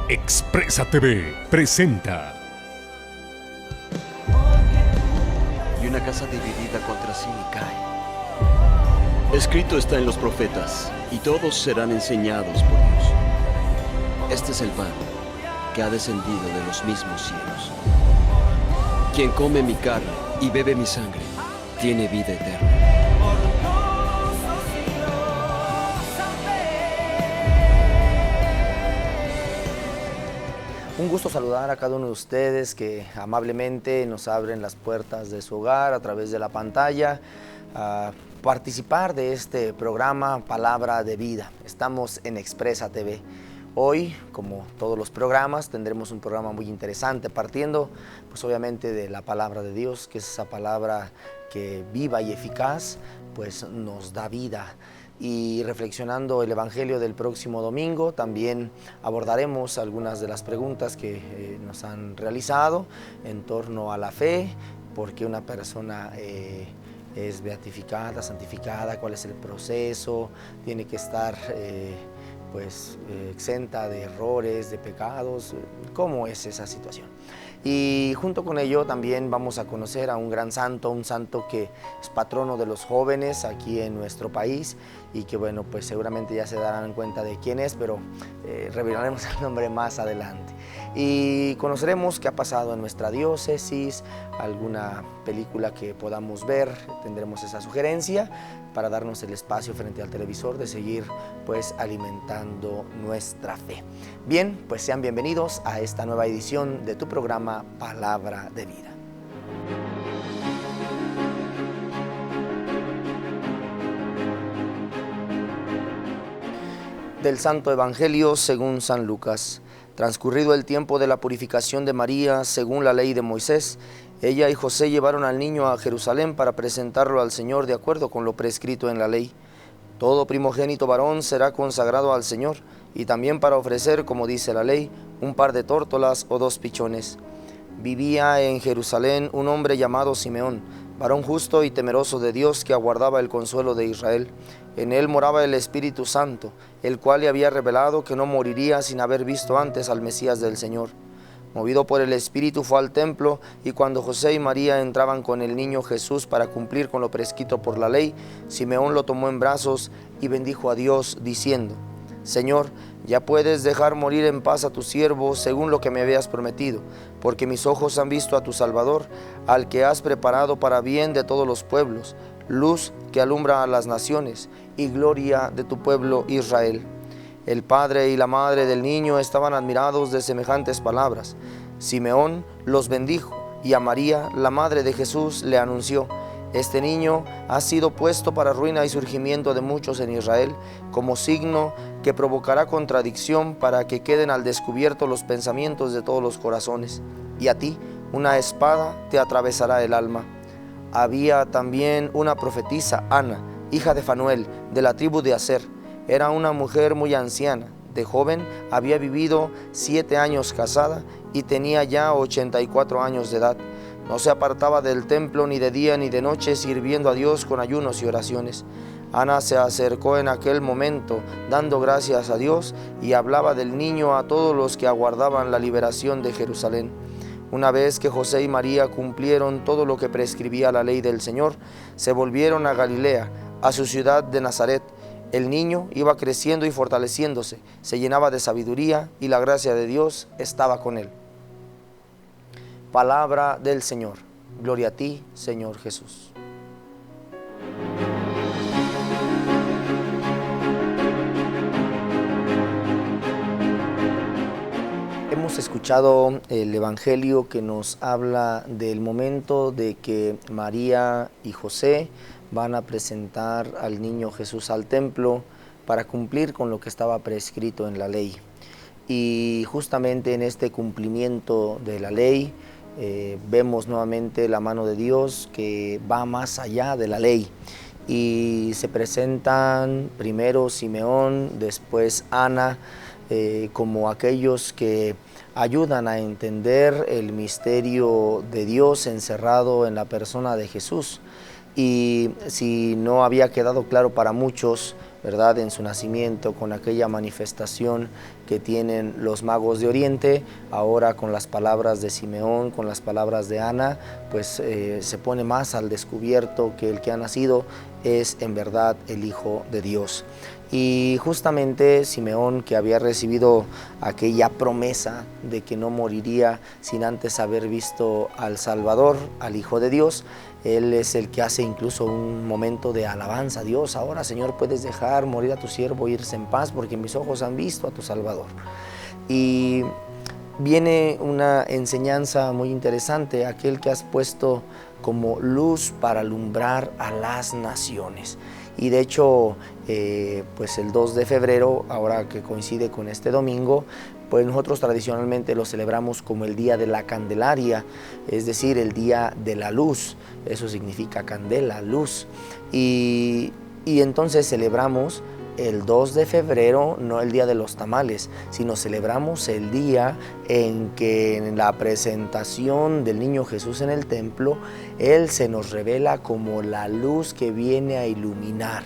Expresa TV presenta. Y una casa dividida contra sí cae. Escrito está en los profetas, y todos serán enseñados por Dios. Este es el pan que ha descendido de los mismos cielos. Quien come mi carne y bebe mi sangre, tiene vida eterna. Un gusto saludar a cada uno de ustedes que amablemente nos abren las puertas de su hogar a través de la pantalla, a participar de este programa Palabra de Vida. Estamos en Expresa TV. Hoy, como todos los programas, tendremos un programa muy interesante, partiendo pues obviamente de la palabra de Dios, que es esa palabra que viva y eficaz, pues nos da vida. Y reflexionando el Evangelio del próximo domingo, también abordaremos algunas de las preguntas que nos han realizado en torno a la fe, por qué una persona es beatificada, santificada, cuál es el proceso, tiene que estar exenta de errores, de pecados, cómo es esa situación. Y junto con ello también vamos a conocer a un gran santo, un santo que es patrono de los jóvenes aquí en nuestro país y que bueno, pues seguramente ya se darán cuenta de quién es, pero revelaremos el nombre más adelante. Y conoceremos qué ha pasado en nuestra diócesis, alguna película que podamos ver, tendremos esa sugerencia para darnos el espacio frente al televisor de seguir pues alimentando nuestra fe. Bien, pues sean bienvenidos a esta nueva edición de tu programa Palabra de Vida. Del Santo Evangelio según San Lucas. Transcurrido el tiempo de la purificación de María según la ley de Moisés, ella y José llevaron al niño a Jerusalén para presentarlo al Señor de acuerdo con lo prescrito en la ley. Todo primogénito varón será consagrado al Señor, y también para ofrecer, como dice la ley, un par de tórtolas o 2 pichones. Vivía en Jerusalén un hombre llamado Simeón, varón justo y temeroso de Dios, que aguardaba el consuelo de Israel. En él moraba el Espíritu Santo, el cual le había revelado que no moriría sin haber visto antes al Mesías del Señor. Movido por el Espíritu fue al templo, y cuando José y María entraban con el niño Jesús para cumplir con lo prescrito por la ley, Simeón lo tomó en brazos y bendijo a Dios, diciendo: Señor, ya puedes dejar morir en paz a tu siervo según lo que me habías prometido, porque mis ojos han visto a tu Salvador, al que has preparado para bien de todos los pueblos, luz que alumbra a las naciones y gloria de tu pueblo Israel. El padre y la madre del niño estaban admirados de semejantes palabras. Simeón los bendijo, y a María, la madre de Jesús, le anunció: Este niño ha sido puesto para ruina y surgimiento de muchos en Israel, como signo que provocará contradicción, para que queden al descubierto los pensamientos de todos los corazones. Y a ti una espada te atravesará el alma. Había también una profetisa, Ana, hija de Fanuel, de la tribu de Aser. Era una mujer muy anciana. De joven había vivido 7 años casada y tenía ya 84 años de edad. No se apartaba del templo ni de día ni de noche, sirviendo a Dios con ayunos y oraciones. Ana se acercó en aquel momento, dando gracias a Dios, y hablaba del niño a todos los que aguardaban la liberación de Jerusalén. Una vez que José y María cumplieron todo lo que prescribía la ley del Señor, se volvieron a Galilea, a su ciudad de Nazaret. El niño iba creciendo y fortaleciéndose, se llenaba de sabiduría, y la gracia de Dios estaba con él. Palabra del Señor. Gloria a ti, Señor Jesús. Hemos escuchado el Evangelio que nos habla del momento de que María y José van a presentar al niño Jesús al templo para cumplir con lo que estaba prescrito en la ley. Y justamente en este cumplimiento de la ley vemos nuevamente la mano de Dios que va más allá de la ley. Y se presentan primero Simeón, después Ana, como aquellos que ayudan a entender el misterio de Dios encerrado en la persona de Jesús. Y si no había quedado claro para muchos, ¿verdad?, en su nacimiento, con aquella manifestación que tienen los magos de Oriente, ahora con las palabras de Simeón, con las palabras de Ana, pues se pone más al descubierto que el que ha nacido es en verdad el Hijo de Dios. Y justamente Simeón, que había recibido aquella promesa de que no moriría sin antes haber visto al Salvador, al Hijo de Dios, él es el que hace incluso un momento de alabanza a Dios. Ahora, Señor, puedes dejar morir a tu siervo e irse en paz, porque mis ojos han visto a tu Salvador. Y viene una enseñanza muy interesante, aquel que has puesto como luz para alumbrar a las naciones. Y de hecho, pues el 2 de febrero, ahora que coincide con este domingo, pues nosotros tradicionalmente lo celebramos como el Día de la Candelaria, es decir, el Día de la Luz. Eso significa candela, luz. Y entonces celebramos el 2 de febrero, no el Día de los Tamales, sino celebramos el día en que en la presentación del niño Jesús en el templo, Él se nos revela como la luz que viene a iluminar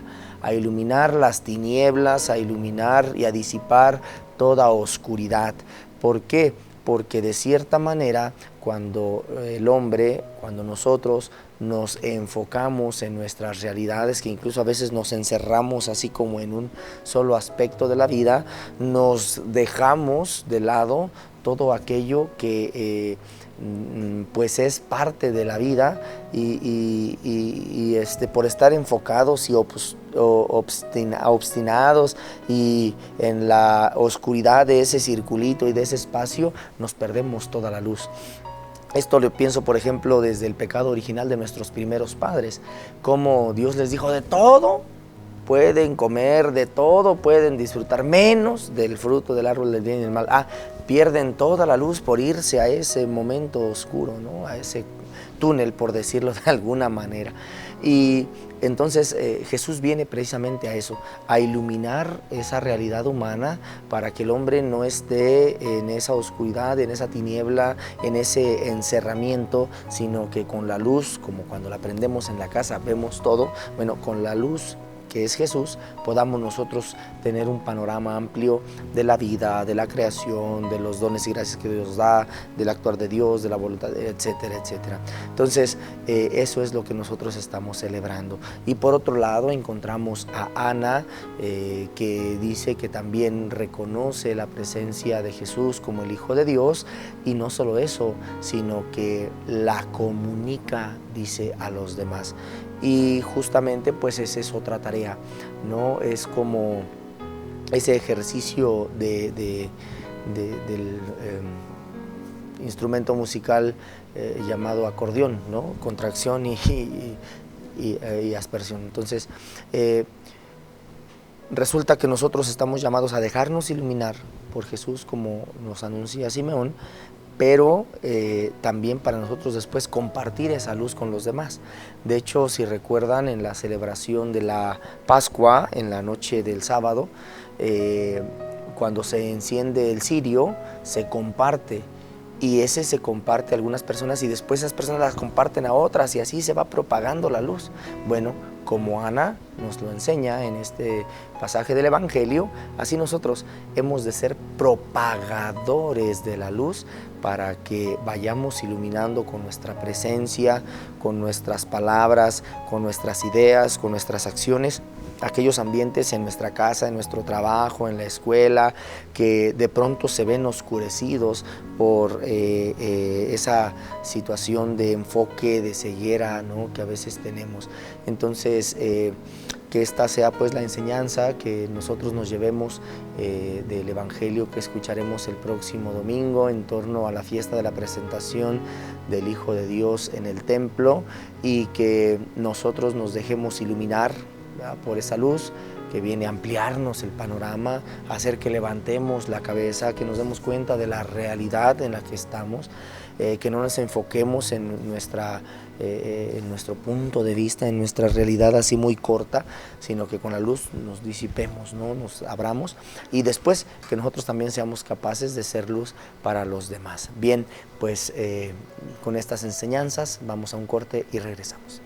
las tinieblas, a iluminar y a disipar toda oscuridad. ¿Por qué? Porque de cierta manera, cuando el hombre, cuando nosotros nos enfocamos en nuestras realidades, que incluso a veces nos encerramos así como en un solo aspecto de la vida, nos dejamos de lado todo aquello que pues es parte de la vida y por estar enfocados y obstinados y en la oscuridad de ese circulito y de ese espacio, nos perdemos toda la luz. Esto lo pienso, por ejemplo, desde el pecado original de nuestros primeros padres, como Dios les dijo: de todo pueden comer, de todo pueden disfrutar, menos del fruto del árbol del bien y del mal. Pierden toda la luz por irse a ese momento oscuro, ¿no?, a ese túnel, por decirlo de alguna manera. Y entonces Jesús viene precisamente a eso, a iluminar esa realidad humana para que el hombre no esté en esa oscuridad, en esa tiniebla, en ese encerramiento, sino que con la luz, como cuando la prendemos en la casa, vemos todo. Bueno, con la luz que es Jesús, podamos nosotros tener un panorama amplio de la vida, de la creación, de los dones y gracias que Dios da, del actuar de Dios, de la voluntad, etcétera, etcétera. Entonces, eso es lo que nosotros estamos celebrando. Y por otro lado, encontramos a Ana, que dice que también reconoce la presencia de Jesús como el Hijo de Dios, y no solo eso, sino que la comunica, dice, a los demás. Y justamente pues esa es otra tarea, ¿no? Es como ese ejercicio del instrumento musical llamado acordeón, ¿no? Contracción y aspersión. Entonces, resulta que nosotros estamos llamados a dejarnos iluminar por Jesús, como nos anuncia Simeón, pero también para nosotros después compartir esa luz con los demás. De hecho, si recuerdan, en la celebración de la Pascua, en la noche del sábado, cuando se enciende el cirio, se comparte, y ese se comparte a algunas personas y después esas personas las comparten a otras, y así se va propagando la luz. Bueno, como Ana nos lo enseña en este pasaje del Evangelio, así nosotros hemos de ser propagadores de la luz para que vayamos iluminando con nuestra presencia, con nuestras palabras, con nuestras ideas, con nuestras acciones, aquellos ambientes en nuestra casa, en nuestro trabajo, en la escuela, que de pronto se ven oscurecidos por esa situación de enfoque, de ceguera, ¿no?, que a veces tenemos. Entonces, que esta sea pues la enseñanza que nosotros nos llevemos del Evangelio que escucharemos el próximo domingo en torno a la fiesta de la presentación del Hijo de Dios en el templo, y que nosotros nos dejemos iluminar, ¿verdad?, por esa luz que viene a ampliarnos el panorama, a hacer que levantemos la cabeza, que nos demos cuenta de la realidad en la que estamos, que no nos enfoquemos en nuestro punto de vista, en nuestra realidad así muy corta, sino que con la luz nos disipemos, ¿no?, nos abramos, y después que nosotros también seamos capaces de ser luz para los demás. Bien, pues con estas enseñanzas vamos a un corte y regresamos.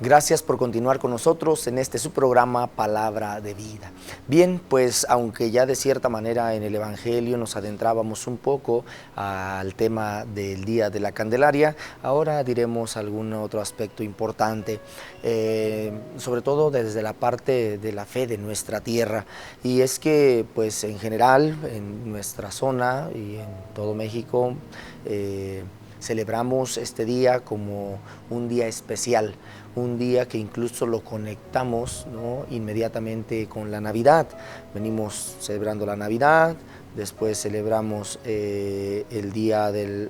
Gracias por continuar con nosotros en este su programa Palabra de Vida. Bien, pues aunque ya de cierta manera en el Evangelio nos adentrábamos un poco al tema del Día de la Candelaria, ahora diremos algún otro aspecto importante, sobre todo desde la parte de la fe de nuestra tierra. Y es que pues en general en nuestra zona y en todo México celebramos este día como un día especial, un día que incluso lo conectamos, ¿no?, inmediatamente con la Navidad. Venimos celebrando la Navidad, después celebramos el día de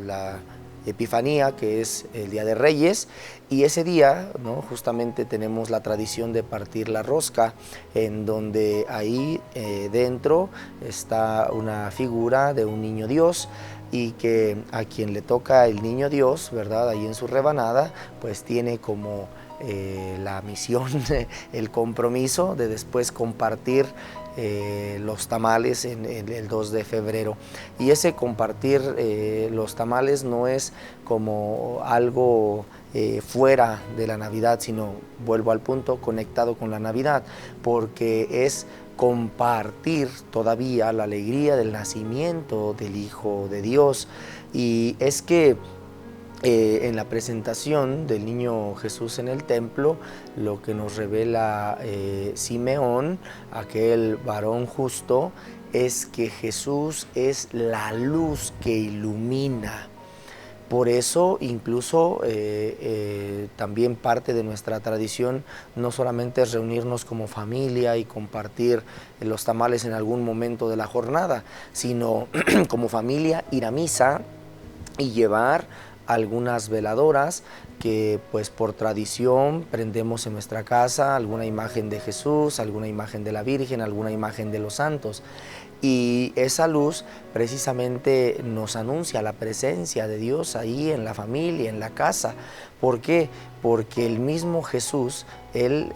la Epifanía, que es el Día de Reyes, y ese día, ¿no?, justamente tenemos la tradición de partir la rosca, en donde ahí dentro está una figura de un niño Dios, y que a quien le toca el niño Dios, ¿verdad?, ahí en su rebanada, pues tiene como la misión, el compromiso de después compartir los tamales en el 2 de febrero. Y ese compartir los tamales no es como algo fuera de la Navidad, sino, vuelvo al punto, conectado con la Navidad, porque es compartir todavía la alegría del nacimiento del Hijo de Dios. Y es que en la presentación del niño Jesús en el templo, lo que nos revela Simeón, aquel varón justo, es que Jesús es la luz que ilumina. Por eso incluso también parte de nuestra tradición no solamente es reunirnos como familia y compartir los tamales en algún momento de la jornada, sino como familia ir a misa y llevar algunas veladoras que pues por tradición prendemos en nuestra casa, alguna imagen de Jesús, alguna imagen de la Virgen, alguna imagen de los santos. Y esa luz precisamente nos anuncia la presencia de Dios ahí en la familia, en la casa. ¿Por qué? Porque el mismo Jesús, Él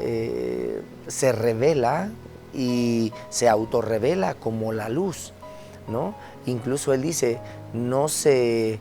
se revela y se autorrevela como la luz, ¿no? Incluso Él dice, no se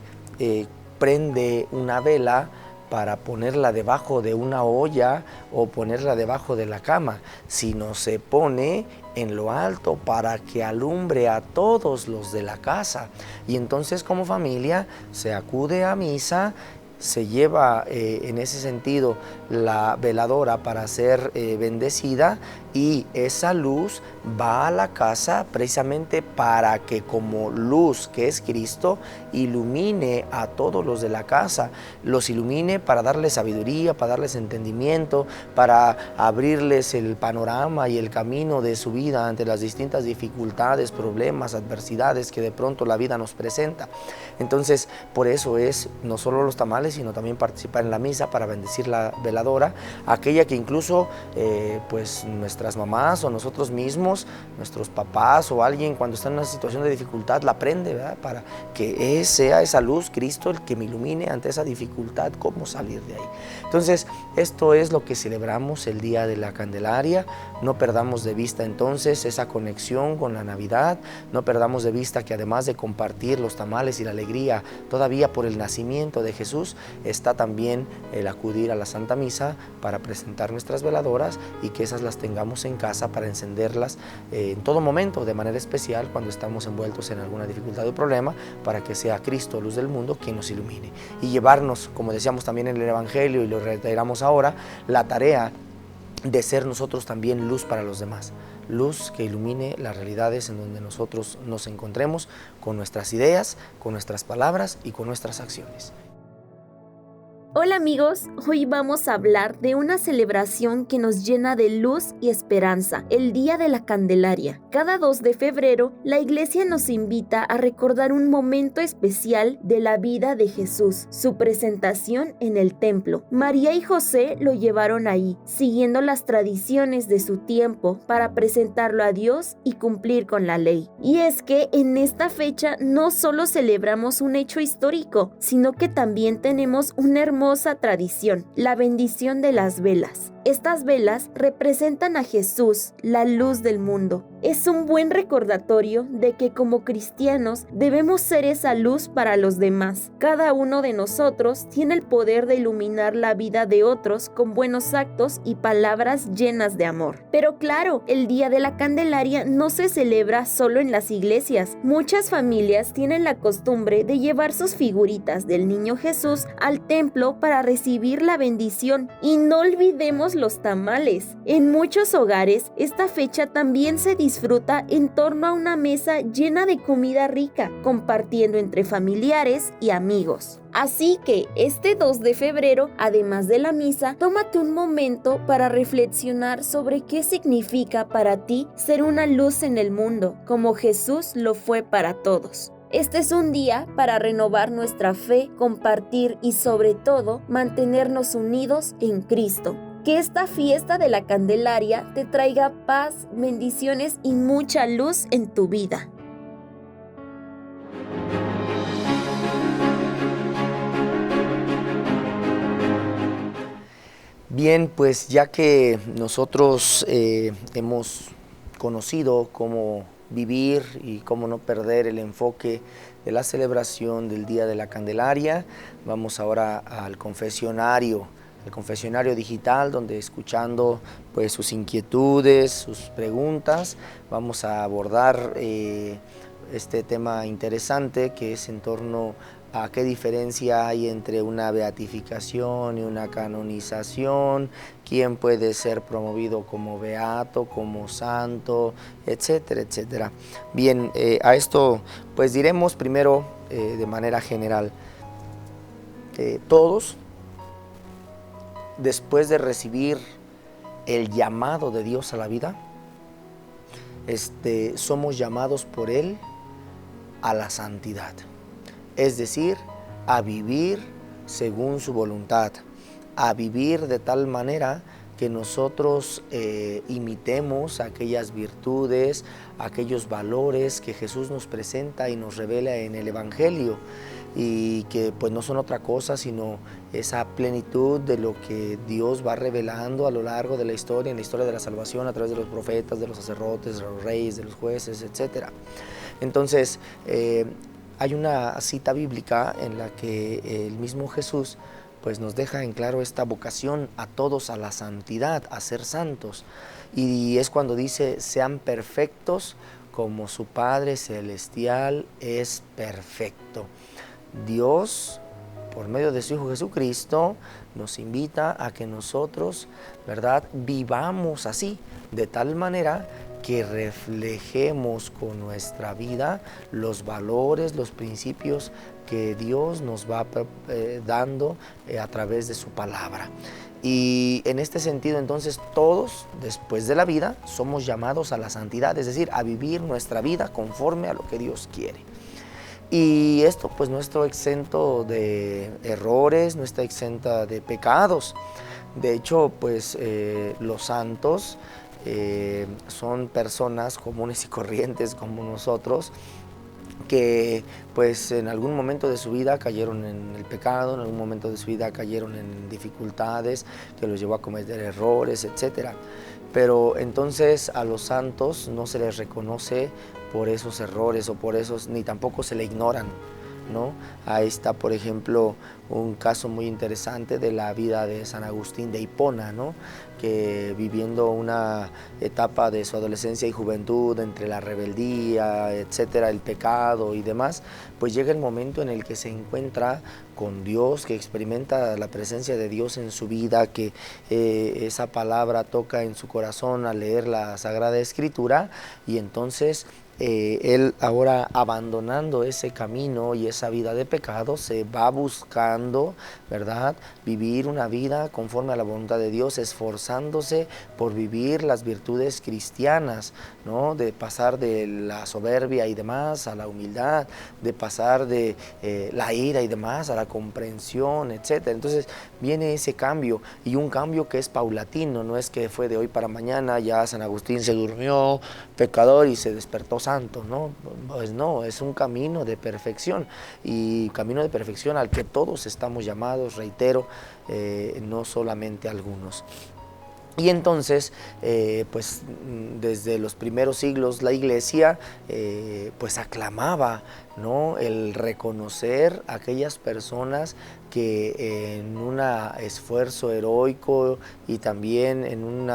prende una vela para ponerla debajo de una olla o ponerla debajo de la cama, sino se pone en lo alto para que alumbre a todos los de la casa. Y entonces como familia se acude a misa, se lleva en ese sentido la veladora para ser bendecida, y esa luz va a la casa precisamente para que como luz que es Cristo ilumine a todos los de la casa, los ilumine para darles sabiduría, para darles entendimiento, para abrirles el panorama y el camino de su vida ante las distintas dificultades, problemas, adversidades que de pronto la vida nos presenta. Entonces por eso es no solo los tamales, sino también participar en la misa para bendecir la veladora, aquella que incluso pues nuestras mamás o nosotros mismos, nuestros papás o alguien cuando está en una situación de dificultad la prende, ¿verdad?, para que sea esa luz, Cristo, el que me ilumine ante esa dificultad, cómo salir de ahí. Entonces esto es lo que celebramos el Día de la Candelaria. No perdamos de vista entonces esa conexión con la Navidad, no perdamos de vista que además de compartir los tamales y la alegría todavía por el nacimiento de Jesús, está también el acudir a la Santa Misa para presentar nuestras veladoras y que esas las tengamos en casa para encenderlas en todo momento, de manera especial cuando estamos envueltos en alguna dificultad o problema, para que sea Cristo, luz del mundo, quien nos ilumine. Y llevarnos, como decíamos también en el Evangelio y lo reiteramos ahora, la tarea de ser nosotros también luz para los demás. Luz que ilumine las realidades en donde nosotros nos encontremos, con nuestras ideas, con nuestras palabras y con nuestras acciones. Hola amigos, hoy vamos a hablar de una celebración que nos llena de luz y esperanza, el Día de la Candelaria. Cada 2 de febrero, la Iglesia nos invita a recordar un momento especial de la vida de Jesús, su presentación en el templo. María y José lo llevaron ahí, siguiendo las tradiciones de su tiempo para presentarlo a Dios y cumplir con la ley. Y es que en esta fecha no solo celebramos un hecho histórico, sino que también tenemos una hermosa tradición, la bendición de las velas. Estas velas representan a Jesús, la luz del mundo. Es un buen recordatorio de que como cristianos debemos ser esa luz para los demás. Cada uno de nosotros tiene el poder de iluminar la vida de otros con buenos actos y palabras llenas de amor. Pero claro, el Día de la Candelaria no se celebra solo en las iglesias. Muchas familias tienen la costumbre de llevar sus figuritas del Niño Jesús al templo para recibir la bendición. Y no olvidemos los tamales. En muchos hogares, esta fecha también se disfruta en torno a una mesa llena de comida rica, compartiendo entre familiares y amigos. Así que este 2 de febrero, además de la misa, tómate un momento para reflexionar sobre qué significa para ti ser una luz en el mundo, como Jesús lo fue para todos. Este es un día para renovar nuestra fe, compartir y sobre todo mantenernos unidos en Cristo. Que esta fiesta de la Candelaria te traiga paz, bendiciones y mucha luz en tu vida. Bien, pues ya que nosotros hemos conocido cómo vivir y cómo no perder el enfoque de la celebración del Día de la Candelaria, vamos ahora al confesionario digital, donde escuchando pues sus inquietudes, sus preguntas, vamos a abordar este tema interesante que es en torno a qué diferencia hay entre una beatificación y una canonización, quién puede ser promovido como beato, como santo, etcétera, etcétera. Bien, a esto pues diremos primero de manera general, todos, después de recibir el llamado de Dios a la vida, somos llamados por Él a la santidad. Es decir, a vivir según su voluntad, a vivir de tal manera que nosotros imitemos aquellas virtudes, aquellos valores que Jesús nos presenta y nos revela en el Evangelio, y que pues no son otra cosa sino esa plenitud de lo que Dios va revelando a lo largo de la historia, en la historia de la salvación, a través de los profetas, de los sacerdotes, de los reyes, de los jueces, etc. Entonces, hay una cita bíblica en la que el mismo Jesús pues nos deja en claro esta vocación a todos a la santidad, a ser santos. Y es cuando dice, sean perfectos como su Padre Celestial es perfecto. Dios, por medio de su Hijo Jesucristo, nos invita a que nosotros, ¿verdad?, vivamos así, de tal manera que reflejemos con nuestra vida los valores, los principios que Dios nos va dando a través de su palabra. Y en este sentido, entonces, todos, después de la vida, somos llamados a la santidad, es decir, a vivir nuestra vida conforme a lo que Dios quiere. Y esto pues no está exento de errores, no está exenta de pecados. De hecho, pues los santos son personas comunes y corrientes como nosotros, que pues en algún momento de su vida cayeron en el pecado, en algún momento de su vida cayeron en dificultades que los llevó a cometer errores, etc. Pero entonces a los santos no se les reconoce por esos errores o por esos, ni tampoco se le ignoran, ¿no? Ahí está, por ejemplo, un caso muy interesante de la vida de San Agustín de Hipona, ¿no?, que viviendo una etapa de su adolescencia y juventud entre la rebeldía, etcétera, el pecado y demás, pues llega el momento en el que se encuentra con Dios, que experimenta la presencia de Dios en su vida, que esa palabra toca en su corazón al leer la Sagrada Escritura, y entonces él ahora, abandonando ese camino y esa vida de pecado, se va buscando, ¿verdad?, vivir una vida conforme a la voluntad de Dios, esforzándose por vivir las virtudes cristianas, ¿no?, de pasar de la soberbia y demás a la humildad, de pasar de la ira y demás a la comprensión, etc. Entonces viene ese cambio, y un cambio que es paulatino, no es que fue de hoy para mañana, ya San Agustín se durmió pecador y se despertó santo, ¿no? Pues no, es un camino de perfección, y camino de perfección al que todos estamos llamados, reitero, no solamente algunos. Y entonces, pues desde los primeros siglos la iglesia pues aclamaba, ¿no?, el reconocer a aquellas personas que en un esfuerzo heroico y también en un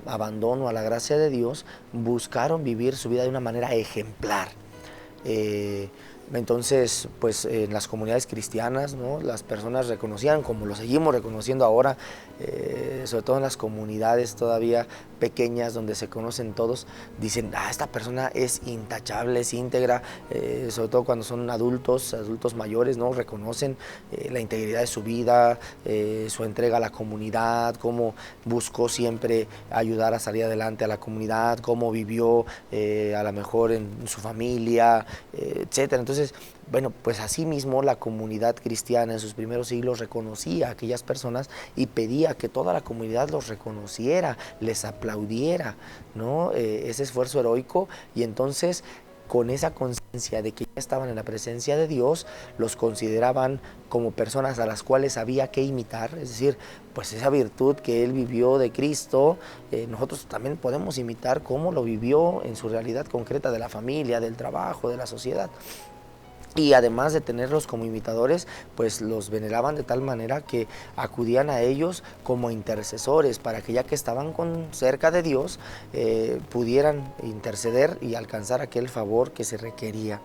abandono a la gracia de Dios, buscaron vivir su vida de una manera ejemplar. Entonces, pues en las comunidades cristianas, ¿no?, las personas reconocían, como lo seguimos reconociendo ahora, sobre todo en las comunidades todavía pequeñas donde se conocen todos, dicen, esta persona es intachable, es íntegra, sobre todo cuando son adultos mayores, ¿no?, reconocen la integridad de su vida, su entrega a la comunidad, cómo buscó siempre ayudar a salir adelante a la comunidad, cómo vivió a lo mejor en su familia, etcétera. Entonces, bueno, pues así mismo la comunidad cristiana en sus primeros siglos reconocía a aquellas personas y pedía que toda la comunidad los reconociera, les aplaudiera, ¿no?, ese esfuerzo heroico. Y entonces, con esa conciencia de que ya estaban en la presencia de Dios, los consideraban como personas a las cuales había que imitar, es decir, pues esa virtud que él vivió de Cristo, nosotros también podemos imitar cómo lo vivió en su realidad concreta de la familia, del trabajo, de la sociedad. Y además de tenerlos como imitadores, pues los veneraban de tal manera que acudían a ellos como intercesores, para que ya que estaban cerca de Dios, pudieran interceder y alcanzar aquel favor que se requería.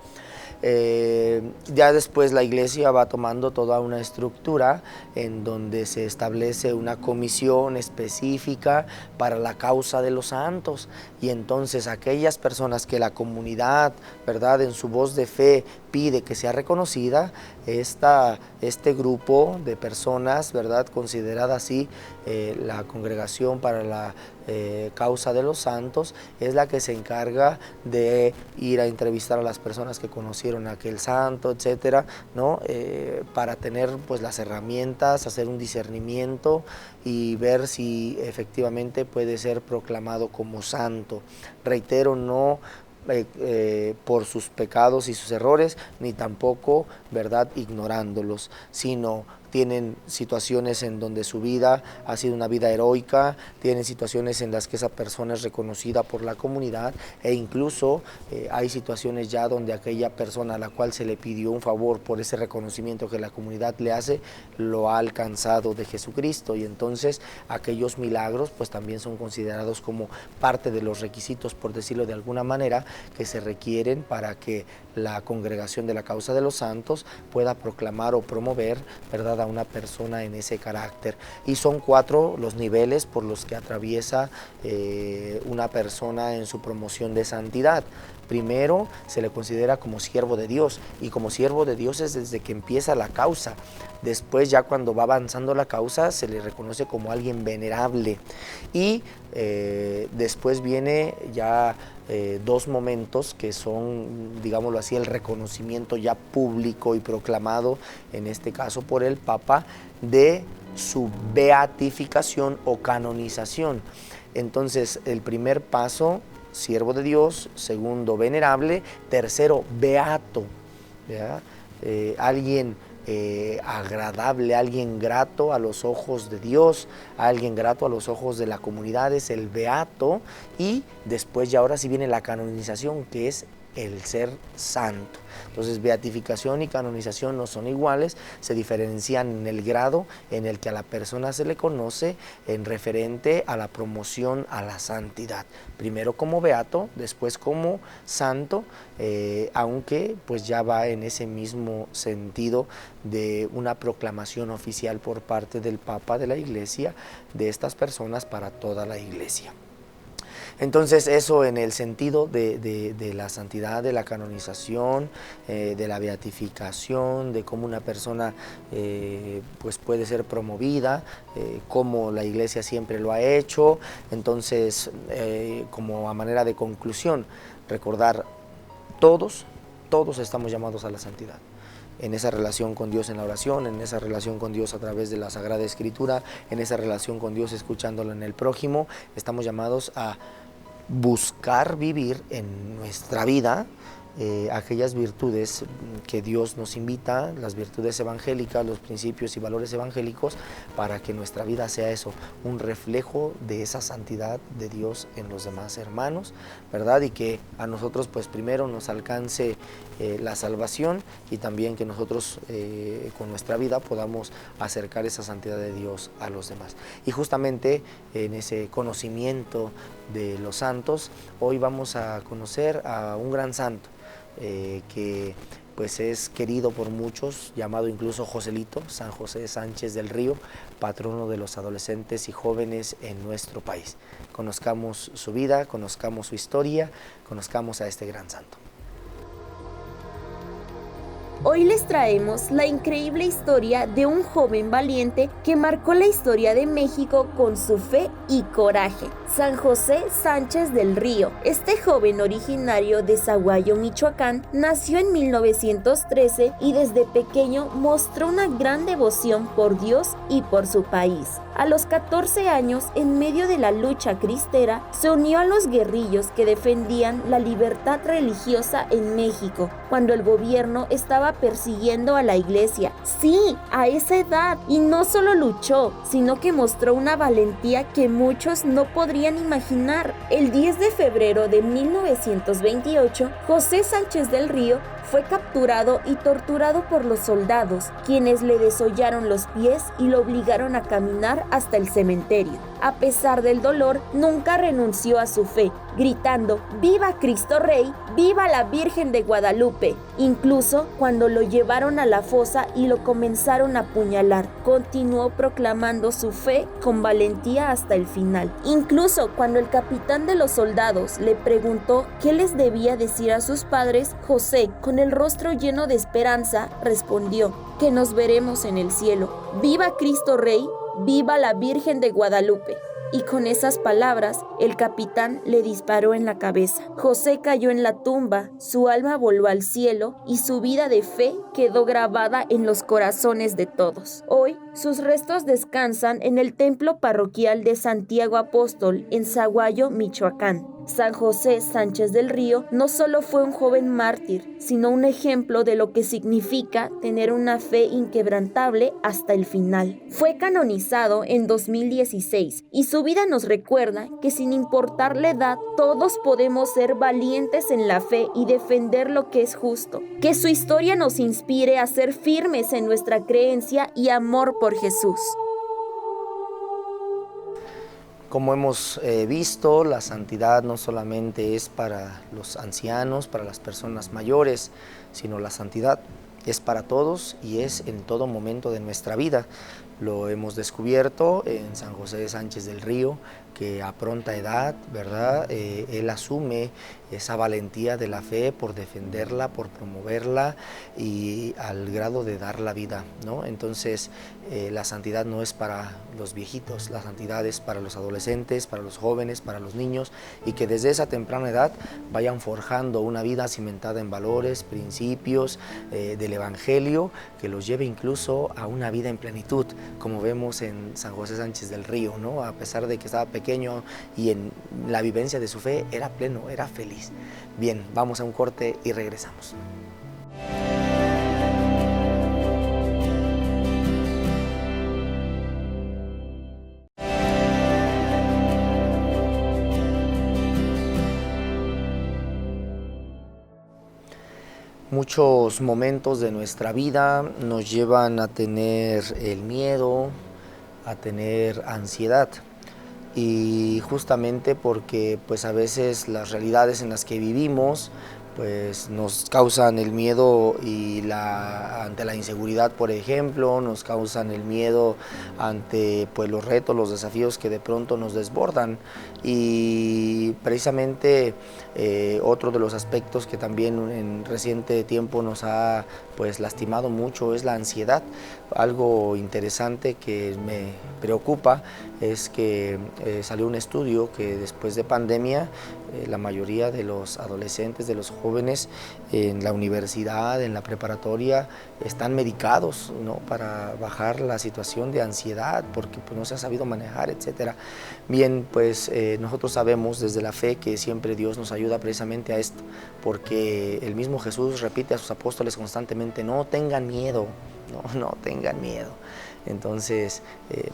Ya después la iglesia va tomando toda una estructura en donde se establece una comisión específica para la causa de los santos, y entonces aquellas personas que la comunidad, ¿verdad?, en su voz de fe pide que sea reconocida, este grupo de personas, ¿verdad?, considerada así la Congregación para la Causa de los Santos, es la que se encarga de ir a entrevistar a las personas que conocieron a aquel santo, etcétera, ¿no?, para tener pues las herramientas, hacer un discernimiento y ver si efectivamente puede ser proclamado como santo. Reitero, no por sus pecados y sus errores, ni tampoco, ¿verdad?, ignorándolos, sino tienen situaciones en donde su vida ha sido una vida heroica, tienen situaciones en las que esa persona es reconocida por la comunidad, e incluso hay situaciones ya donde aquella persona a la cual se le pidió un favor por ese reconocimiento que la comunidad le hace, lo ha alcanzado de Jesucristo, y entonces aquellos milagros pues también son considerados como parte de los requisitos, por decirlo de alguna manera, que se requieren para que la Congregación de la Causa de los Santos pueda proclamar o promover, ¿verdad?, a una persona en ese carácter. Y son 4 los niveles por los que atraviesa una persona en su promoción de santidad. Primero, se le considera como siervo de Dios, y como siervo de Dios es desde que empieza la causa. Después, ya cuando va avanzando la causa, se le reconoce como alguien venerable. Y después viene ya 2 momentos que son, digámoslo así, el reconocimiento ya público y proclamado, en este caso por el Papa, de su beatificación o canonización. Entonces, el primer paso, siervo de Dios; segundo, venerable; tercero, beato, ¿ya? Alguien agradable, alguien grato a los ojos de Dios, alguien grato a los ojos de la comunidad, es el beato. Y después ya ahora sí viene la canonización, que es el ser santo. Entonces, beatificación y canonización no son iguales, se diferencian en el grado en el que a la persona se le conoce en referente a la promoción a la santidad. Primero como beato, después como santo, aunque pues ya va en ese mismo sentido de una proclamación oficial por parte del Papa de la Iglesia de estas personas para toda la Iglesia. Entonces, eso en el sentido de la santidad, de la canonización, de la beatificación, de cómo una persona pues puede ser promovida, como la Iglesia siempre lo ha hecho. Entonces, como a manera de conclusión, recordar, todos estamos llamados a la santidad. En esa relación con Dios en la oración, en esa relación con Dios a través de la Sagrada Escritura, en esa relación con Dios escuchándolo en el prójimo, estamos llamados a buscar vivir en nuestra vida aquellas virtudes que Dios nos invita, las virtudes evangélicas, los principios y valores evangélicos, para que nuestra vida sea eso, un reflejo de esa santidad de Dios en los demás hermanos, ¿verdad? Y que a nosotros pues primero nos alcance la salvación, y también que nosotros con nuestra vida podamos acercar esa santidad de Dios a los demás. Y justamente en ese conocimiento de los santos, hoy vamos a conocer a un gran santo, que pues es querido por muchos, llamado incluso Joselito, San José Sánchez del Río, patrono de los adolescentes y jóvenes en nuestro país. Conozcamos su vida, conozcamos su historia, conozcamos a este gran santo. Hoy les traemos la increíble historia de un joven valiente que marcó la historia de México con su fe y coraje. San José Sánchez del Río. Este joven originario de Sahuayo, Michoacán, nació en 1913 y desde pequeño mostró una gran devoción por Dios y por su país. A los 14 años, en medio de la lucha cristera, se unió a los guerrillos que defendían la libertad religiosa en México, cuando el gobierno estaba persiguiendo a la iglesia. Sí, a esa edad. Y no solo luchó, sino que mostró una valentía que muchos no podrían imaginar. El 10 de febrero de 1928, José Sánchez del Río fue capturado y torturado por los soldados, quienes le desollaron los pies y lo obligaron a caminar hasta el cementerio. A pesar del dolor, nunca renunció a su fe, gritando: ¡Viva Cristo Rey! ¡Viva la Virgen de Guadalupe! Incluso cuando lo llevaron a la fosa y lo comenzaron a apuñalar, continuó proclamando su fe con valentía hasta el final. Incluso cuando el capitán de los soldados le preguntó qué les debía decir a sus padres, José, con el rostro lleno de esperanza, respondió: que nos veremos en el cielo. ¡Viva Cristo Rey! ¡Viva la Virgen de Guadalupe! Y con esas palabras, el capitán le disparó en la cabeza. José cayó en la tumba, su alma voló al cielo y su vida de fe quedó grabada en los corazones de todos. Hoy, sus restos descansan en el templo parroquial de Santiago Apóstol en Sahuayo, Michoacán. San José Sánchez del Río no solo fue un joven mártir, sino un ejemplo de lo que significa tener una fe inquebrantable hasta el final. Fue canonizado en 2016 y su vida nos recuerda que sin importar la edad, todos podemos ser valientes en la fe y defender lo que es justo. Que su historia nos inspire a ser firmes en nuestra creencia y amor por Jesús. Como hemos visto, la santidad no solamente es para los ancianos, para las personas mayores, sino la santidad es para todos y es en todo momento de nuestra vida. Lo hemos descubierto en San José Sánchez del Río, que a pronta edad, ¿verdad? Él asume esa valentía de la fe por defenderla, por promoverla y al grado de dar la vida, ¿no? Entonces, la santidad no es para los viejitos, la santidad es para los adolescentes, para los jóvenes, para los niños, y que desde esa temprana edad vayan forjando una vida cimentada en valores, principios del Evangelio, que los lleve incluso a una vida en plenitud, como vemos en San José Sánchez del Río, ¿no? A pesar de que estaba pequeño y en la vivencia de su fe era pleno, era feliz. Bien, vamos a un corte y regresamos. Muchos momentos de nuestra vida nos llevan a tener el miedo, a tener ansiedad, y justamente porque pues a veces las realidades en las que vivimos pues nos causan el miedo y ante la inseguridad, por ejemplo, nos causan el miedo ante pues los retos, los desafíos que de pronto nos desbordan. Y precisamente otro de los aspectos que también en reciente tiempo nos ha pues lastimado mucho es la ansiedad. Algo interesante que me preocupa es que salió un estudio que después de pandemia la mayoría de los adolescentes, de los jóvenes en la universidad, en la preparatoria, están medicados, ¿no?, para bajar la situación de ansiedad, porque pues, no se ha sabido manejar, etcétera. Bien, pues nosotros sabemos desde la fe que siempre Dios nos ayuda precisamente a esto, porque el mismo Jesús repite a sus apóstoles constantemente: no tengan miedo, no tengan miedo. Entonces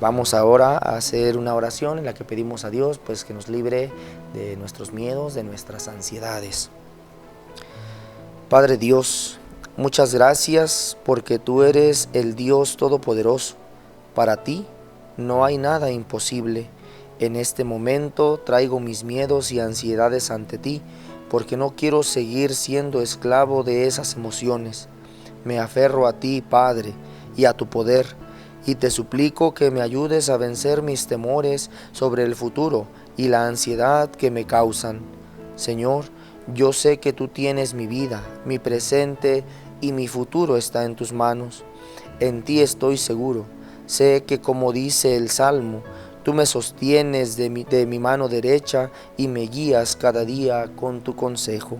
vamos ahora a hacer una oración en la que pedimos a Dios pues que nos libre de nuestros miedos, de nuestras ansiedades. Padre Dios, muchas gracias porque tú eres el Dios Todopoderoso. Para ti no hay nada imposible. En este momento traigo mis miedos y ansiedades ante ti porque no quiero seguir siendo esclavo de esas emociones. Me aferro a ti, Padre, y a tu poder, y te suplico que me ayudes a vencer mis temores sobre el futuro y la ansiedad que me causan. Señor, yo sé que tú tienes mi vida, mi presente y mi futuro está en tus manos. En ti estoy seguro. Sé que, como dice el Salmo, tú me sostienes de mi mano derecha y me guías cada día con tu consejo.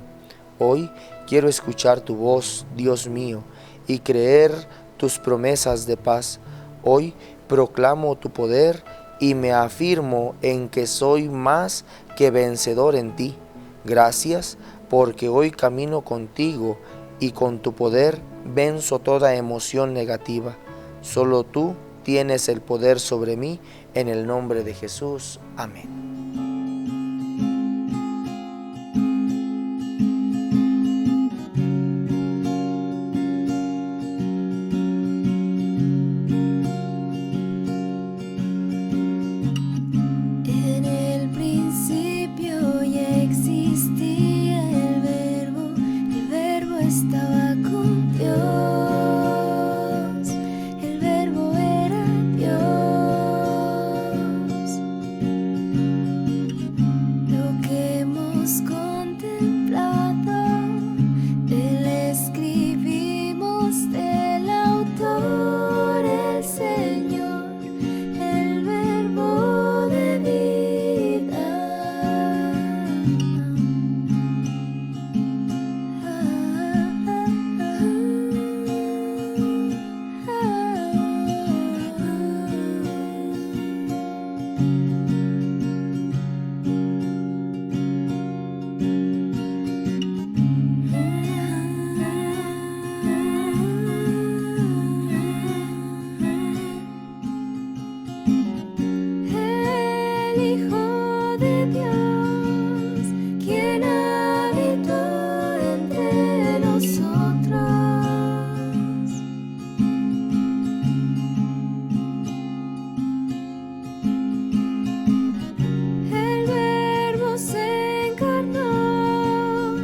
Hoy quiero escuchar tu voz, Dios mío, y creer tus promesas de paz. Hoy proclamo tu poder y me afirmo en que soy más que vencedor en ti. Gracias porque hoy camino contigo y con tu poder venzo toda emoción negativa. Solo tú tienes el poder sobre mí, en el nombre de Jesús. Amén. Estaba con Dios, el verbo era Dios. Lo que hemos contemplado, del escribimos del autor, el Señor, el verbo de vida. El Hijo de Dios, quien habitó entre nosotros. El Verbo se encarnó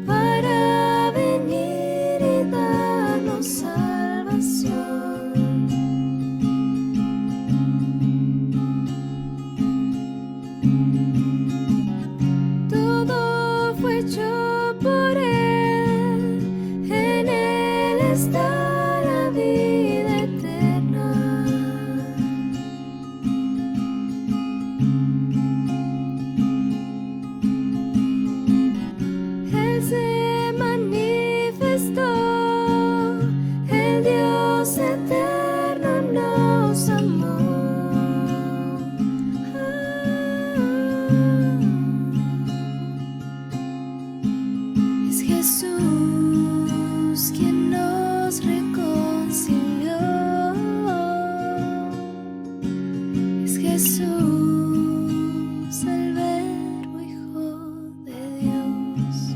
para venir y darnos salvación. Todo fue hecho por Él, en Él está la vida eterna. Él se manifestó, el Dios eterno nos amó. Es Jesús quien nos reconcilió. Es Jesús, el Verbo, Hijo de Dios.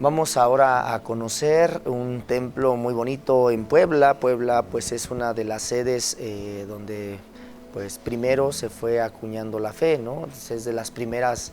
Vamos ahora a conocer un templo muy bonito en Puebla. Puebla pues es una de las sedes donde pues primero se fue acuñando la fe, ¿no? Es de las primeras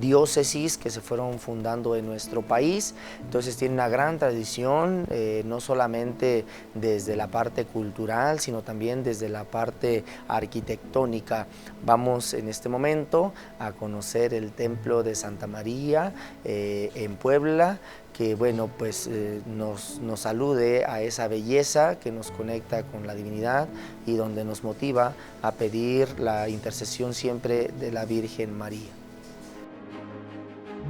diócesis que se fueron fundando en nuestro país. Entonces tiene una gran tradición, no solamente desde la parte cultural, sino también desde la parte arquitectónica. Vamos en este momento a conocer el templo de Santa María en Puebla, que bueno, pues nos alude a esa belleza que nos conecta con la divinidad y donde nos motiva a pedir la intercesión siempre de la Virgen María.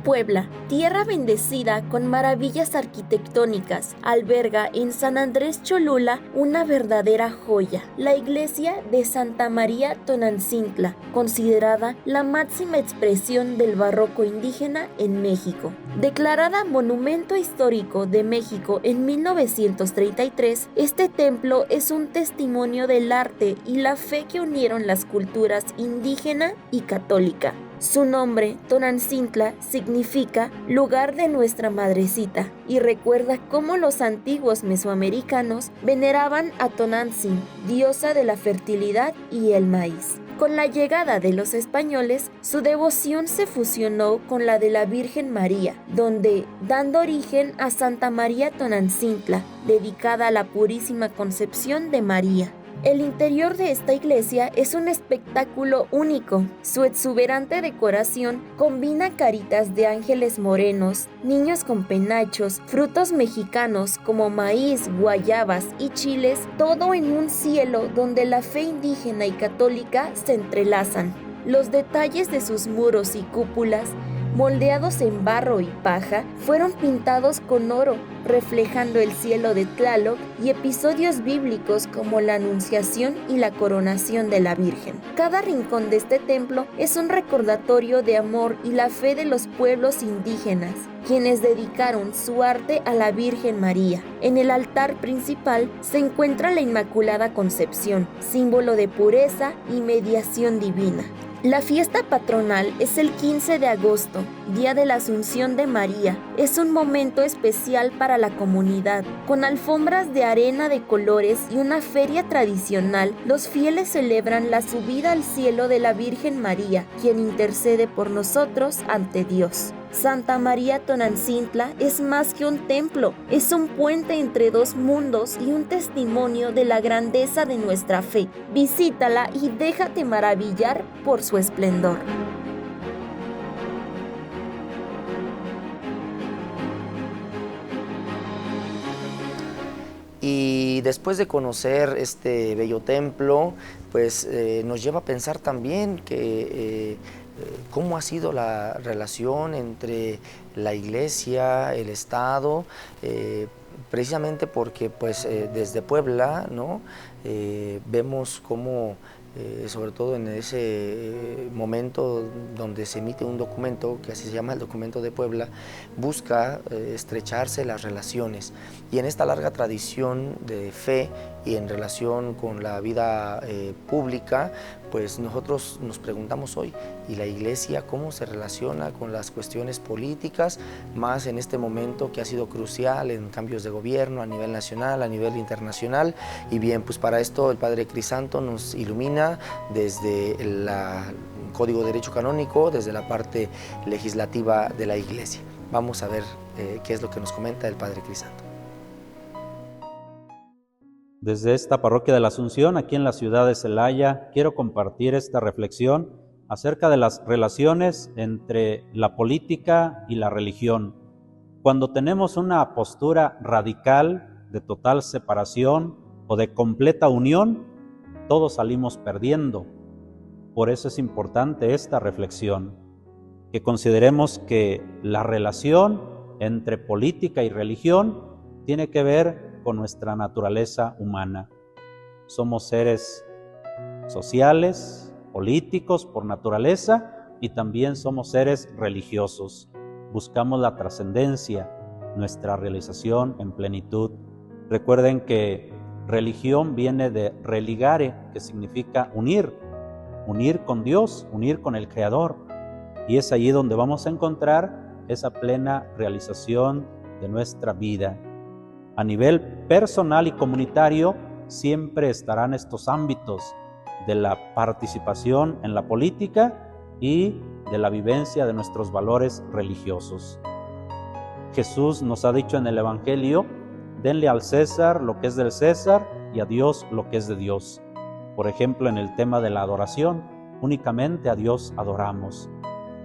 Puebla, tierra bendecida con maravillas arquitectónicas, alberga en San Andrés Cholula una verdadera joya, la iglesia de Santa María Tonantzintla, considerada la máxima expresión del barroco indígena en México. Declarada Monumento Histórico de México en 1933, este templo es un testimonio del arte y la fe que unieron las culturas indígena y católica. Su nombre, Tonantzintla, significa lugar de nuestra madrecita y recuerda cómo los antiguos mesoamericanos veneraban a Tonantzin, diosa de la fertilidad y el maíz. Con la llegada de los españoles, su devoción se fusionó con la de la Virgen María, donde, dando origen a Santa María Tonantzintla, dedicada a la Purísima Concepción de María. El interior de esta iglesia es un espectáculo único. Su exuberante decoración combina caritas de ángeles morenos, niños con penachos, frutos mexicanos como maíz, guayabas y chiles, todo en un cielo donde la fe indígena y católica se entrelazan. Los detalles de sus muros y cúpulas, moldeados en barro y paja, fueron pintados con oro, reflejando el cielo de Tlaloc y episodios bíblicos como la Anunciación y la coronación de la Virgen. Cada rincón de este templo es un recordatorio de amor y la fe de los pueblos indígenas, quienes dedicaron su arte a la Virgen María. En el altar principal se encuentra la Inmaculada Concepción, símbolo de pureza y mediación divina. La fiesta patronal es el 15 de agosto, Día de la Asunción de María. Es un momento especial para la comunidad. Con alfombras de arena de colores y una feria tradicional, los fieles celebran la subida al cielo de la Virgen María, quien intercede por nosotros ante Dios. Santa María Tonantzintla es más que un templo, es un puente entre dos mundos y un testimonio de la grandeza de nuestra fe. Visítala y déjate maravillar por su esplendor. Y después de conocer este bello templo, pues nos lleva a pensar también que cómo ha sido la relación entre la Iglesia, el Estado, precisamente porque pues desde Puebla, ¿no? Vemos cómo sobre todo en ese momento donde se emite un documento, que así se llama el documento de Puebla, busca estrecharse las relaciones. Y en esta larga tradición de fe y en relación con la vida pública, pues nosotros nos preguntamos hoy, ¿y la Iglesia cómo se relaciona con las cuestiones políticas, más en este momento que ha sido crucial en cambios de gobierno a nivel nacional, a nivel internacional? Y bien, pues para esto el Padre Crisanto nos ilumina desde el Código de Derecho Canónico, desde la parte legislativa de la Iglesia. Vamos a ver qué es lo que nos comenta el Padre Crisanto. Desde esta parroquia de la Asunción, aquí en la ciudad de Celaya, quiero compartir esta reflexión acerca de las relaciones entre la política y la religión. Cuando tenemos una postura radical de total separación o de completa unión, todos salimos perdiendo. Por eso es importante esta reflexión, que consideremos que la relación entre política y religión tiene que ver con nuestra naturaleza humana. Somos seres sociales, políticos por naturaleza, y también somos seres religiosos. Buscamos la trascendencia, nuestra realización en plenitud. Recuerden que religión viene de religare, que significa unir, unir con Dios, unir con el Creador. Y es allí donde vamos a encontrar esa plena realización de nuestra vida. A nivel personal y comunitario, siempre estarán estos ámbitos de la participación en la política y de la vivencia de nuestros valores religiosos. Jesús nos ha dicho en el Evangelio: denle al César lo que es del César y a Dios lo que es de Dios. Por ejemplo, en el tema de la adoración, únicamente a Dios adoramos.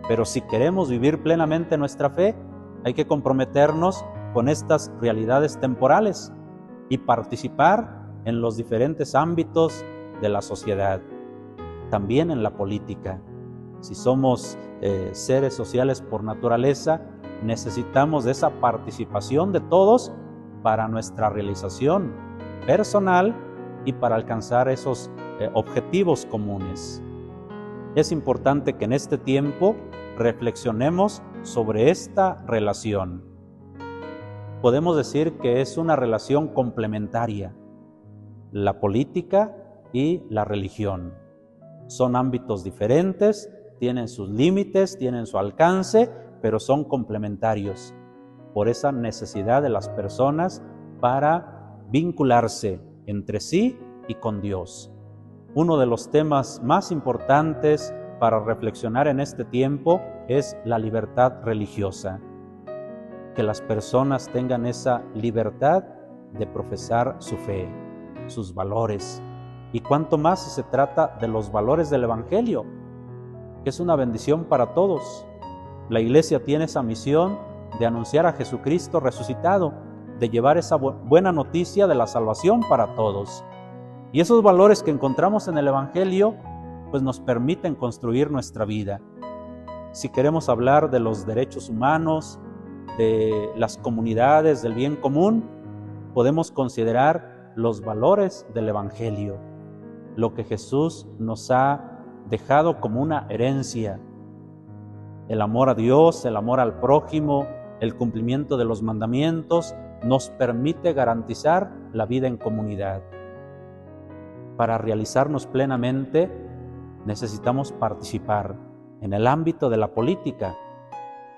Pero si queremos vivir plenamente nuestra fe, hay que comprometernos con estas realidades temporales y participar en los diferentes ámbitos de la sociedad, también en la política. Si somos seres sociales por naturaleza, necesitamos de esa participación de todos para nuestra realización personal y para alcanzar esos objetivos comunes. Es importante que en este tiempo reflexionemos sobre esta relación. Podemos decir que es una relación complementaria, la política y la religión. Son ámbitos diferentes, tienen sus límites, tienen su alcance, pero son complementarios por esa necesidad de las personas para vincularse entre sí y con Dios. Uno de los temas más importantes para reflexionar en este tiempo es la libertad religiosa. Que las personas tengan esa libertad de profesar su fe, sus valores. Y cuanto más si se trata de los valores del Evangelio, que es una bendición para todos. La Iglesia tiene esa misión de anunciar a Jesucristo resucitado, de llevar esa buena noticia de la salvación para todos. Y esos valores que encontramos en el Evangelio, pues nos permiten construir nuestra vida. Si queremos hablar de los derechos humanos, de las comunidades, del bien común, podemos considerar los valores del Evangelio, lo que Jesús nos ha dejado como una herencia: el amor a Dios, el amor al prójimo, el cumplimiento de los mandamientos, nos permite garantizar la vida en comunidad. Para realizarnos plenamente, necesitamos participar en el ámbito de la política,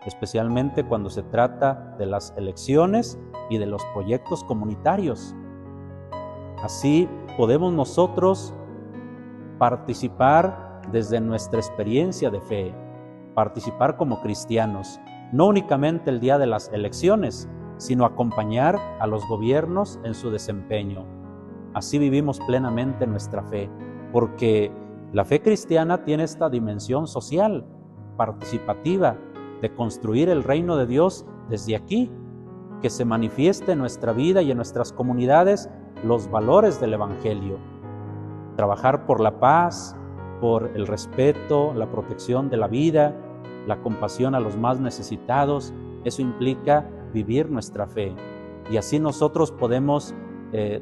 especialmente cuando se trata de las elecciones y de los proyectos comunitarios. Así podemos nosotros participar desde nuestra experiencia de fe, participar como cristianos, no únicamente el día de las elecciones, sino acompañar a los gobiernos en su desempeño. Así vivimos plenamente nuestra fe, porque la fe cristiana tiene esta dimensión social, participativa, de construir el reino de Dios desde aquí, que se manifieste en nuestra vida y en nuestras comunidades los valores del Evangelio. Trabajar por la paz, por el respeto, la protección de la vida, la compasión a los más necesitados, eso implica vivir nuestra fe. Y así nosotros podemos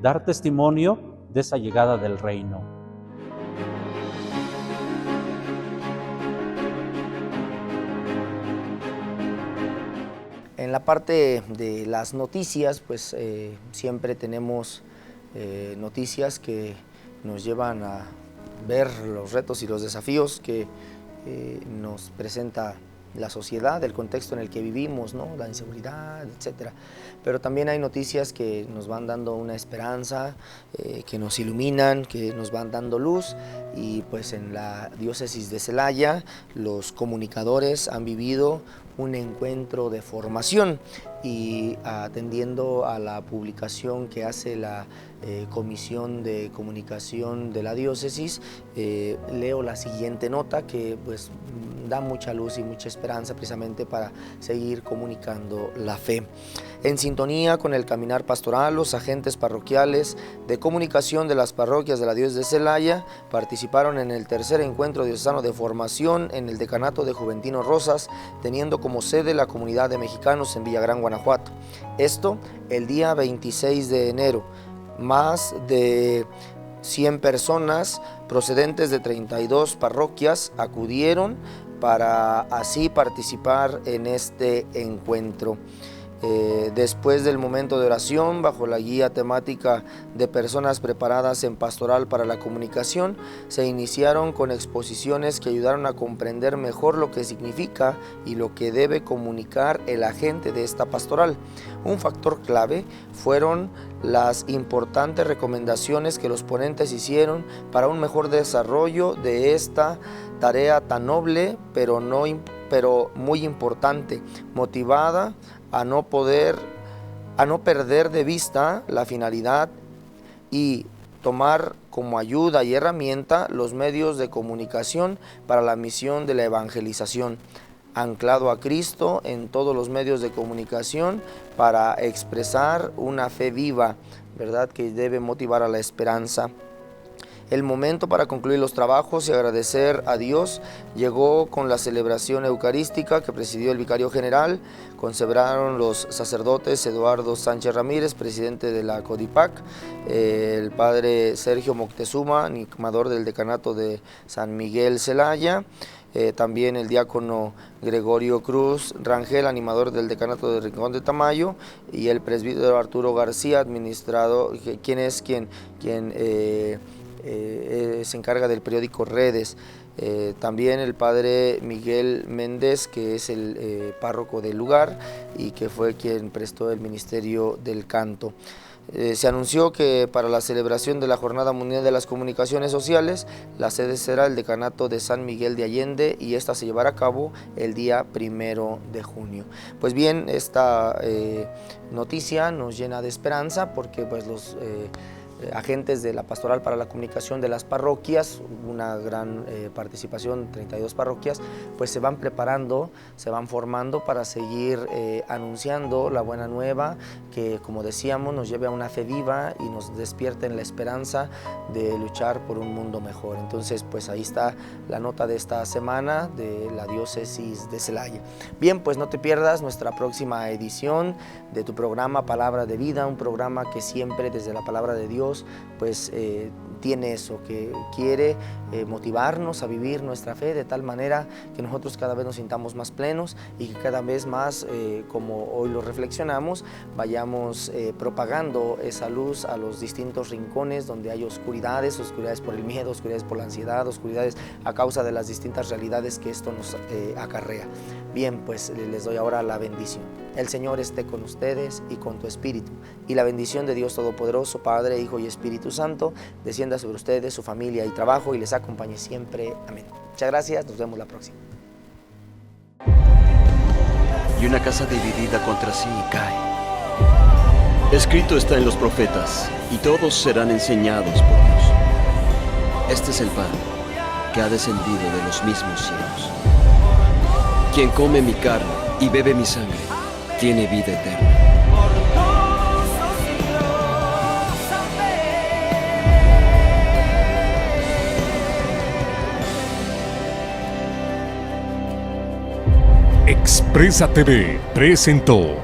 dar testimonio de esa llegada del reino. En la parte de las noticias, pues siempre tenemos noticias que nos llevan a ver los retos y los desafíos que nos presenta la sociedad, el contexto en el que vivimos, ¿no? La inseguridad, etcétera. Pero también hay noticias que nos van dando una esperanza, que nos iluminan, que nos van dando luz. Y pues en la diócesis de Celaya, los comunicadores han vivido un encuentro de formación, y atendiendo a la publicación que hace la Comisión de Comunicación de la diócesis, leo la siguiente nota que pues da mucha luz y mucha esperanza precisamente para seguir comunicando la fe. En sintonía con el caminar pastoral, los agentes parroquiales de comunicación de las parroquias de la diócesis de Celaya participaron en el tercer encuentro diocesano de formación en el Decanato de Juventinos Rosas, teniendo como sede la comunidad de mexicanos en Villagrán, Guanajuato. Esto el día 26 de enero. Más de 100 personas procedentes de 32 parroquias acudieron para así participar en este encuentro. Después del momento de oración, bajo la guía temática de personas preparadas en pastoral para la comunicación, se iniciaron con exposiciones que ayudaron a comprender mejor lo que significa y lo que debe comunicar el agente de esta pastoral. Un factor clave fueron las importantes recomendaciones que los ponentes hicieron para un mejor desarrollo de esta tarea tan noble, pero muy importante, motivada a no perder de vista la finalidad y tomar como ayuda y herramienta los medios de comunicación para la misión de la evangelización, anclado a Cristo en todos los medios de comunicación para expresar una fe viva, ¿verdad?, que debe motivar a la esperanza. El momento para concluir los trabajos y agradecer a Dios llegó con la celebración eucarística que presidió el vicario general. Consagraron los sacerdotes Eduardo Sánchez Ramírez, presidente de la CODIPAC, el padre Sergio Moctezuma, animador del decanato de San Miguel Celaya, también el diácono Gregorio Cruz Rangel, animador del decanato de Rincón de Tamayo, y el presbítero Arturo García, administrador, quien se encarga del periódico Redes. También el padre Miguel Méndez, que es el párroco del lugar y que fue quien prestó el ministerio del canto. Se anunció que para la celebración de la Jornada Mundial de las Comunicaciones Sociales, la sede será el decanato de San Miguel de Allende y esta se llevará a cabo el día 1 de junio. Pues bien, esta noticia nos llena de esperanza porque pues los agentes de la Pastoral para la Comunicación de las parroquias, una gran participación, 32 parroquias, pues se van preparando, se van formando para seguir anunciando la buena nueva que, como decíamos, nos lleve a una fe viva y nos despierte en la esperanza de luchar por un mundo mejor. Entonces, pues ahí está la nota de esta semana de la diócesis de Celaya. Bien, pues no te pierdas nuestra próxima edición de tu programa Palabra de Vida, un programa que siempre desde la Palabra de Dios pues tiene eso, que quiere motivarnos a vivir nuestra fe de tal manera que nosotros cada vez nos sintamos más plenos y que cada vez más, como hoy lo reflexionamos, vayamos propagando esa luz a los distintos rincones donde hay oscuridades por el miedo, oscuridades por la ansiedad, oscuridades a causa de las distintas realidades que esto nos acarrea. Bien, pues les doy ahora la bendición. El Señor esté con ustedes y con tu espíritu, y la bendición de Dios Todopoderoso, Padre, Hijo y Espíritu Santo, descienda sobre ustedes, su familia y trabajo, y les acompañe siempre. Amén. Muchas gracias, nos vemos la próxima. Y una casa dividida contra sí cae. Escrito está en los profetas, y todos serán enseñados por Dios. Este es el pan que ha descendido de los mismos cielos. Quien come mi carne y bebe mi sangre, tiene vida eterna. Expresa TV presentó